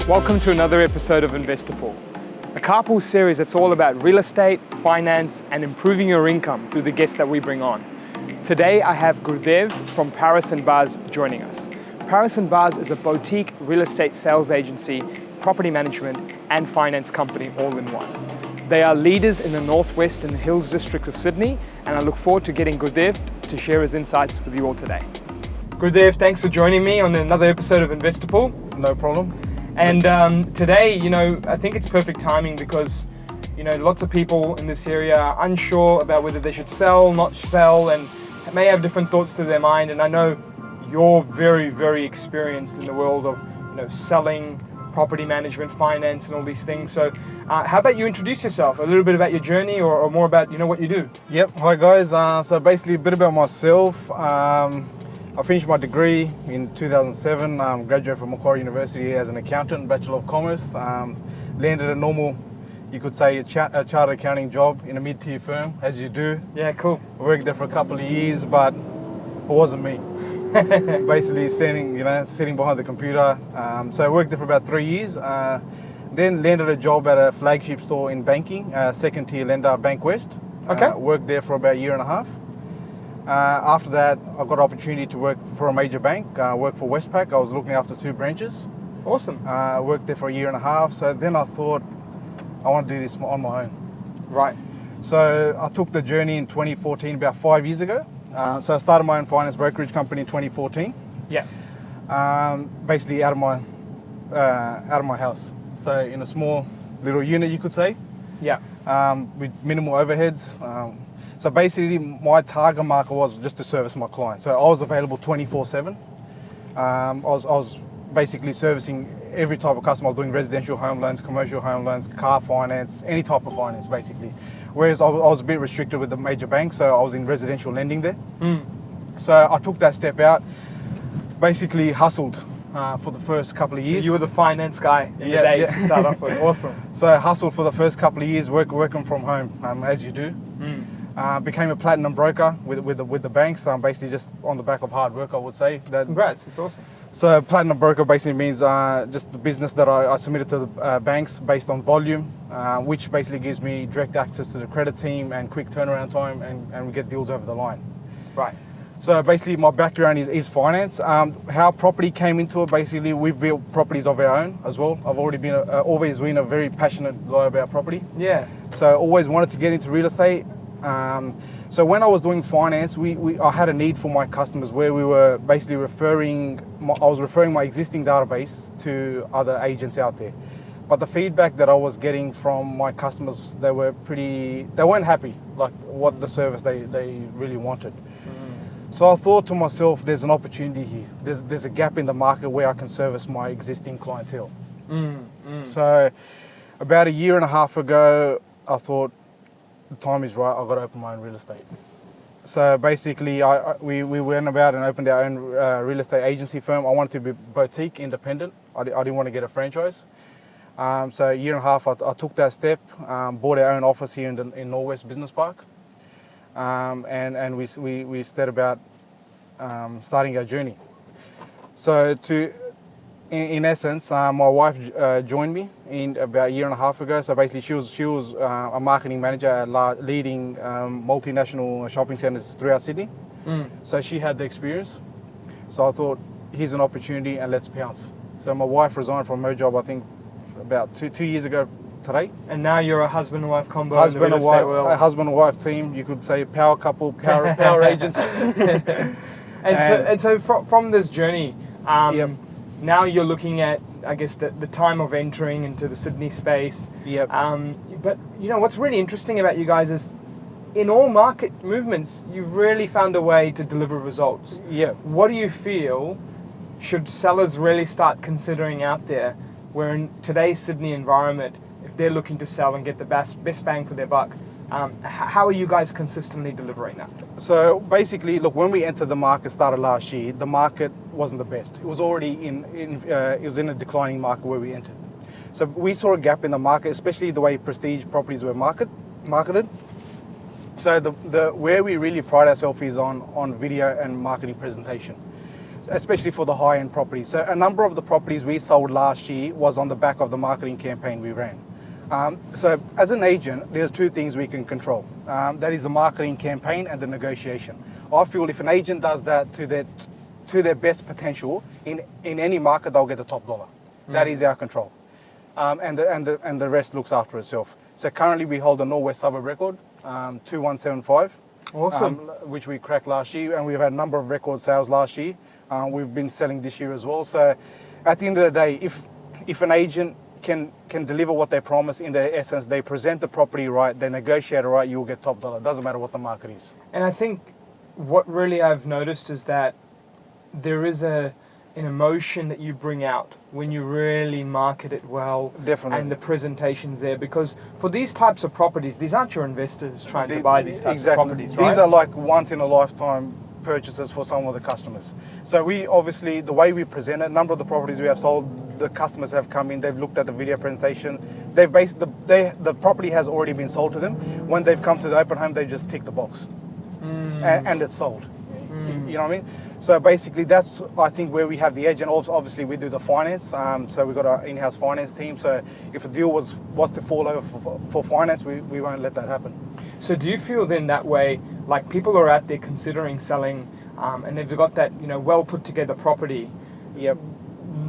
Welcome to another episode of InvestorPool, a carpool series that's all about real estate, finance, and improving your income through the guests that we bring on. Today I have Gurdev from Paris & Baz joining us. Paris & Baz is a boutique real estate sales agency, property management, and finance company all in one. They are leaders in the Northwest and Hills District of Sydney, and I look forward to getting Gurdev to share his insights with you all today. Gurdev, thanks for joining me on another episode of InvestorPool. No problem. And today, I think it's perfect timing because, lots of people in this area are unsure about whether they should sell, not sell, and may have different thoughts to their mind. And I know you're very, very experienced in the world of, selling, property management, finance, and all these things. So how about you introduce yourself, a little bit about your journey or more about, what you do? Yep. Hi guys. So basically a bit about myself. I finished my degree in 2007, graduated from Macquarie University as an accountant, Bachelor of Commerce. Landed a normal, you could say, a chartered accounting job in a mid-tier firm, as you do. Yeah, cool. I worked there for a couple of years, but it wasn't me. Basically sitting behind the computer. So I worked there for about 3 years. Then landed a job at a flagship store in banking, second-tier lender, Bank West. Okay. Worked there for about a year and a half. After that, I got an opportunity to work for a major bank, work for Westpac. I was looking after 2 branches. Awesome. Worked there for a year and a half. So then I thought, I want to do this on my own. Right. So I took the journey in 2014, about 5 years ago. So I started my own finance brokerage company in 2014. Yeah. Basically out of my house. So in a small little unit, you could say. Yeah. With minimal overheads. So basically, my target market was just to service my clients. So I was available 24/7. I was basically servicing every type of customer. I was doing residential home loans, commercial home loans, car finance, any type of finance, basically. Whereas I was a bit restricted with the major banks, so I was in residential lending there. So I took that step out, basically hustled for the first couple of years. So you were the finance guy in the days to start off with. Awesome. So I hustled for the first couple of years, working from home, as you do. Became a platinum broker with the banks, basically just on the back of hard work, I would say. Congrats, it's awesome. So platinum broker basically means just the business that I submitted to the banks based on volume, which basically gives me direct access to the credit team and quick turnaround time, and we get deals over the line. Right. So basically my background is finance. How property came into it, basically we've built properties of our own as well. I've already been always been a very passionate guy about property. Yeah. So always wanted to get into real estate. So when I was doing finance, I had a need for my customers where we were basically I was referring my existing database to other agents out there. But the feedback that I was getting from my customers, they weren't happy, like what the service they really wanted. So I thought to myself, there's an opportunity here. There's a gap in the market where I can service my existing clientele. So about a year and a half ago, I thought, the time is right, I've got to open my own real estate. So basically, we went about and opened our own real estate agency firm. I wanted to be boutique, independent. I didn't want to get a franchise. So a year and a half, I took that step, bought our own office here in Northwest Business Park. And we set about starting our journey. So in essence, my wife joined me in about a year and a half ago. So basically, she was a marketing manager at leading multinational shopping centres throughout Sydney. So she had the experience. So I thought, here's an opportunity, and let's pounce. So my wife resigned from her job, I think, about two years ago today. And now you're a husband and wife combo Husband in the real estate world. A husband and wife team. You could say power couple, power agency. And so from this journey. Now you're looking at, I guess, the time of entering into the Sydney space. Yep. But what's really interesting about you guys is, in all market movements, you've really found a way to deliver results. Yeah. What do you feel should sellers really start considering out there, where in today's Sydney environment, if they're looking to sell and get the best bang for their buck, how are you guys consistently delivering that? So basically, look, when we entered the market, started last year, the market wasn't the best. It was already in a declining market where we entered. So we saw a gap in the market, especially the way prestige properties were marketed. So the where we really pride ourselves is on video and marketing presentation. especially for the high-end properties. So a number of the properties we sold last year was on the back of the marketing campaign we ran. So as an agent, there's two things we can control. That is the marketing campaign and the negotiation. I feel if an agent does that to their best potential in any market, they'll get the top dollar. That is our control. And the rest looks after itself. So currently we hold a Northwest Suburb record, 2175. Awesome. Which we cracked last year, and we've had a number of record sales last year. We've been selling this year as well. So at the end of the day, if an agent can deliver what they promise in their essence, they present the property right, they negotiate it right, you'll get top dollar. It doesn't matter what the market is. And I think what really I've noticed is that there is an emotion that you bring out when you really market it well. Definitely. And the presentation's there, because for these types of properties, these aren't your investors trying to buy these types of properties, right? These are like once in a lifetime purchases for some of the customers. So we obviously, the way we present it, a number of the properties we have sold, the customers have come in, they've looked at the video presentation, the property has already been sold to them. When they've come to the open home, they just tick the box and it's sold. You know what I mean? So basically that's, I think, where we have the edge. And obviously we do the finance, so we've got our in-house finance team. So if a deal was to fall over for finance, we won't let that happen. So do you feel then that way, like people are out there considering selling and they've got that, well put together property, Yep.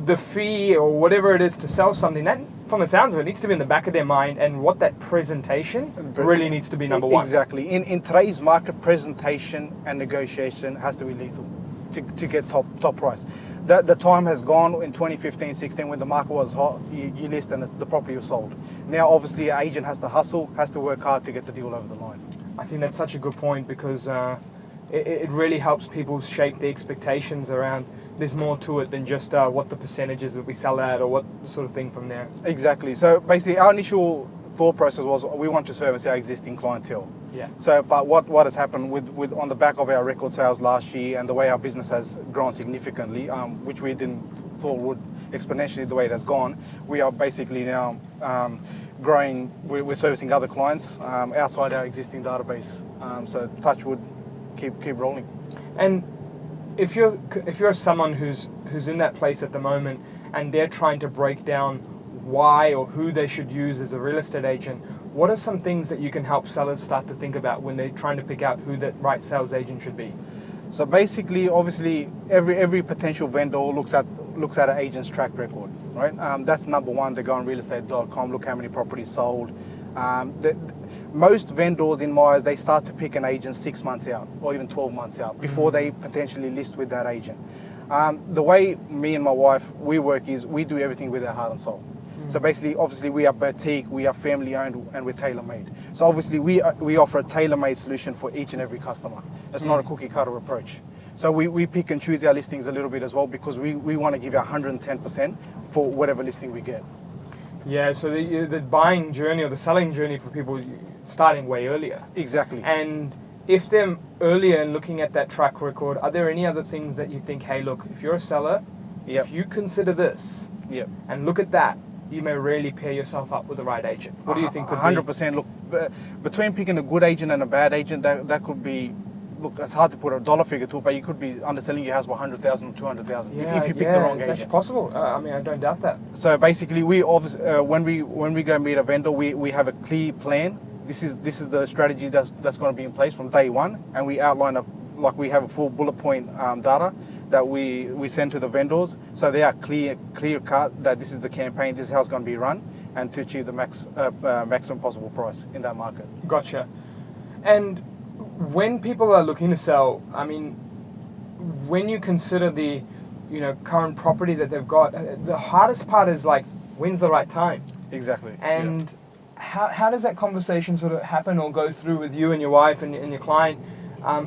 the fee or whatever it is to sell something, that from the sounds of it needs to be in the back of their mind, and what that presentation really needs to be number one. Exactly. In today's market, presentation and negotiation has to be lethal to get top price. The time has gone in 2015, 16 when the market was hot, you list and the property was sold. Now obviously an agent has to hustle, has to work hard to get the deal over the line. I think that's such a good point, because it really helps people shape the expectations around there's more to it than just what the percentages that we sell at or what sort of thing from there. Exactly. So basically our initial thought process was we want to service our existing clientele. Yeah. So, but what has happened with on the back of our record sales last year and the way our business has grown significantly, which we didn't thought would exponentially the way it has gone, we are basically now growing. We're servicing other clients outside our existing database. So touch wood, keep rolling. And if you're someone who's in that place at the moment and they're trying to break down why or who they should use as a real estate agent, what are some things that you can help sellers start to think about when they're trying to pick out who that right sales agent should be? So basically, obviously, every potential vendor looks at an agent's track record, right? That's number one. They go on realestate.com, look how many properties sold. Most vendors, in my eyes, they start to pick an agent 6 months out or even 12 months out before they potentially list with that agent. The way me and my wife, we work is we do everything with our heart and soul. So basically, obviously, we are boutique, we are family owned, and we're tailor-made. So obviously, we offer a tailor-made solution for each and every customer. It's not a cookie cutter approach. So we pick and choose our listings a little bit as well, because we want to give you 110% for whatever listing we get. Yeah, so the buying journey or the selling journey for people starting way earlier. Exactly. And if they're earlier and looking at that track record, are there any other things that you think, hey, look, if you're a seller, if you consider this and look at that, you may really pair yourself up with the right agent. What do you think could 100%. Look, between picking a good agent and a bad agent, that could be, look, it's hard to put a dollar figure to it, but you could be underselling your house by 100,000 or 200,000 if you pick the wrong agent. It's actually possible. I don't doubt that. So basically, we obviously, when we go meet a vendor, we have a clear plan. This is the strategy that's going to be in place from day one, and we outline we have a full bullet point data that we send to the vendors, so they are clear cut that this is the campaign, this is how it's going to be run, and to achieve the maximum possible price in that market. Gotcha. And when people are looking to sell, I mean, when you consider the current property that they've got, the hardest part is like, when's the right time? Exactly. And how does that conversation sort of happen or go through with you and your wife and your client?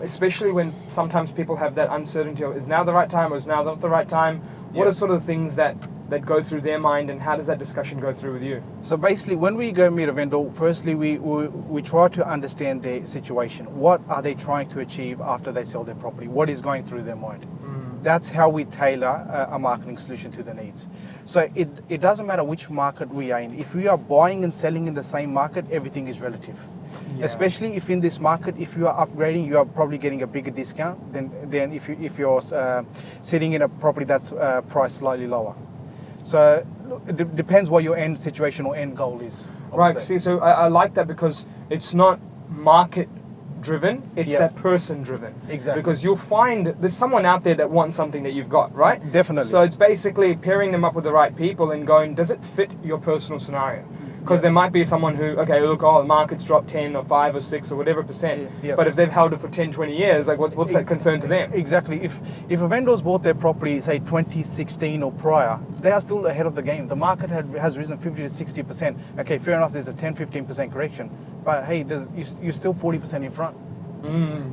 Especially when sometimes people have that uncertainty of, is now the right time or is now not the right time? What are sort of things that go through their mind, and how does that discussion go through with you? So basically, when we go meet a vendor, firstly we try to understand their situation. What are they trying to achieve after they sell their property? What is going through their mind? That's how we tailor a marketing solution to their needs. So it doesn't matter which market we are in. If we are buying and selling in the same market, everything is relative. Yeah. Especially if in this market, if you are upgrading, you are probably getting a bigger discount than if you're sitting in a property that's priced slightly lower. So it depends what your end situation or end goal is. Right. See, so I like that because it's not market driven, it's that person driven. Exactly. Because you'll find there's someone out there that wants something that you've got, right? Definitely. So it's basically pairing them up with the right people and going, does it fit your personal scenario? Because there might be someone who, okay, look, the market's dropped 10 or 5 or 6 or whatever percent, but if they've held it for 10, 20 years, like what's that concern to them? Exactly. If a vendor's bought their property, say 2016 or prior, they are still ahead of the game. The market has risen 50 to 60%. Okay, fair enough, there's a 10, 15% correction, but hey, you're still 40% in front.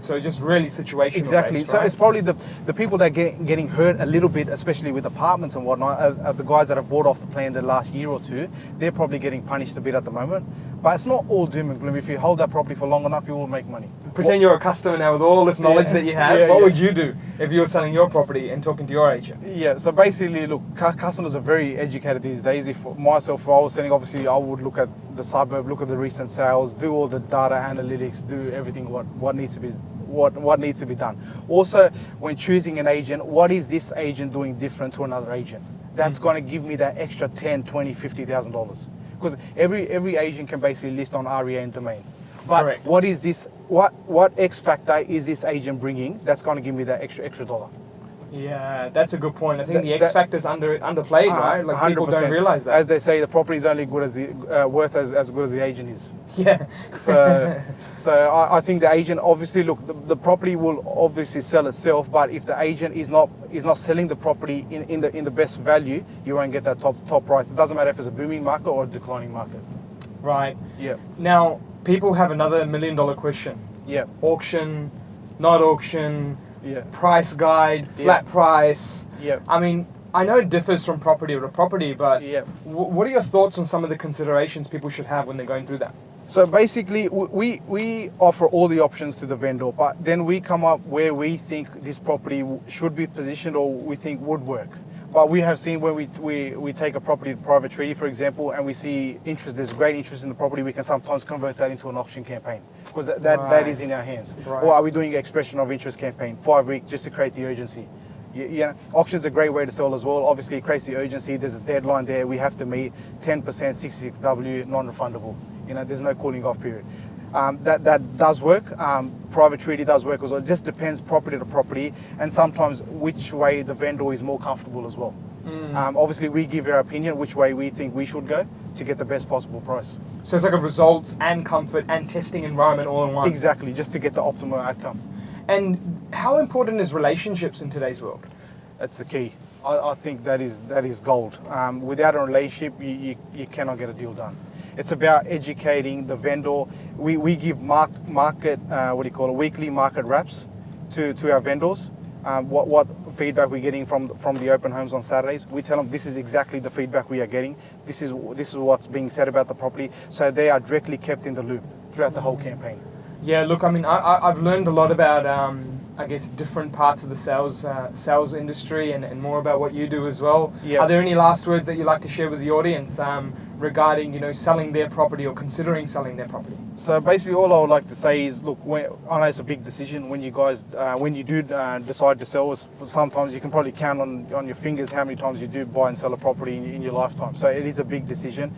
So just really situational. Exactly. Based, so right? it's probably the people that are getting hurt a little bit, especially with apartments and whatnot, are the guys that have bought off the plan the last year or two. They're probably getting punished a bit at the moment. But it's not all doom and gloom. If you hold that property for long enough, you will make money. Pretend you're a customer now with all this knowledge that you have. What would you do if you were selling your property and talking to your agent? Yeah, so basically, look, customers are very educated these days. If I was selling, obviously, I would look at the suburb, look at the recent sales, do all the data analytics, do everything what needs to be what needs to be done. Also, when choosing an agent, what is this agent doing different to another agent? That's going to give me that extra $10,000, $20,000, $50,000. Because every agent can basically list on REA and domain. But Correct. what is this? What X factor is this agent bringing that's going to give me that extra dollar? Yeah, that's a good point. I think the X factor's underplayed, right? Like 100%. People don't realize that. As they say, the property is only good as the worth as good as the agent is. Yeah. So I think the agent, obviously, look, the property will obviously sell itself, but if the agent is not selling the property in the best value, you won't get that top price. It doesn't matter if it's a booming market or a declining market. Right. Yeah. Now, people have another $1 million question. Yeah. Auction, not auction. Yeah. Price guide, flat price. Yeah. I mean, I know it differs from property to property, but Yeah. what are your thoughts on some of the considerations people should have when they're going through that? So basically, we offer all the options to the vendor, but then we come up where we think this property should be positioned or we think would work. But we have seen when we take a property to private treaty, for example, and we see interest, there's great interest in the property, we can sometimes convert that into an auction campaign because that is in our hands. Right. Or are we doing an expression of interest campaign, 5 weeks, just to create the urgency? Yeah, auction's a great way to sell as well. Obviously, it creates the urgency. There's a deadline there. We have to meet 10%, 66W, non-refundable. There's no cooling off period. That does work. Private treaty does work as well. It just depends property to property and sometimes which way the vendor is more comfortable as well. Obviously, we give our opinion which way we think we should go to get the best possible price. So it's like a results and comfort and testing environment all in one. Exactly, just to get the optimal outcome. And how important is relationships in today's world? That's the key. I think that is gold. Without a relationship, you cannot get a deal done. It's about educating the vendor. We give weekly market wraps to our vendors. What feedback we're getting from the open homes on Saturdays. We tell them this is exactly the feedback we are getting. This is what's being said about the property. So they are directly kept in the loop throughout the whole campaign. Yeah, look, I mean, I've learned a lot about, I guess, different parts of the sales industry and more about what you do as well. Yeah. Are there any last words that you'd like to share with the audience regarding, selling their property or considering selling their property? So basically, all I would like to say is, look, I know it's a big decision when you guys, when you do decide to sell. Sometimes you can probably count on your fingers how many times you do buy and sell a property in your lifetime. So it is a big decision.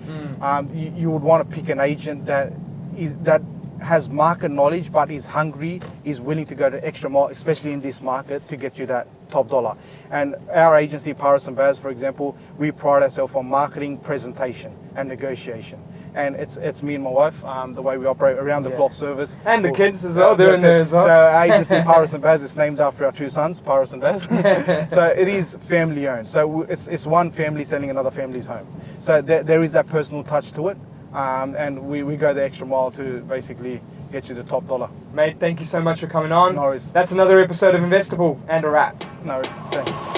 You would want to pick an agent that has market knowledge but is hungry, is willing to go the extra mile, especially in this market, to get you that top dollar. And our agency, Paris and Baz, for example, we pride ourselves on marketing, presentation and negotiation. And it's me and my wife, the way we operate around the clock service. And the kids as well, they're in there as well. So our agency, Paris and Baz, is named after our 2 sons, Paris and Baz. So it is family owned. So it's one family selling another family's home. So there is that personal touch to it. And we go the extra mile to basically get you the top dollar. Mate, thank you so much for coming on. No worries. That's another episode of InvestorPool and a wrap. No worries. Thanks.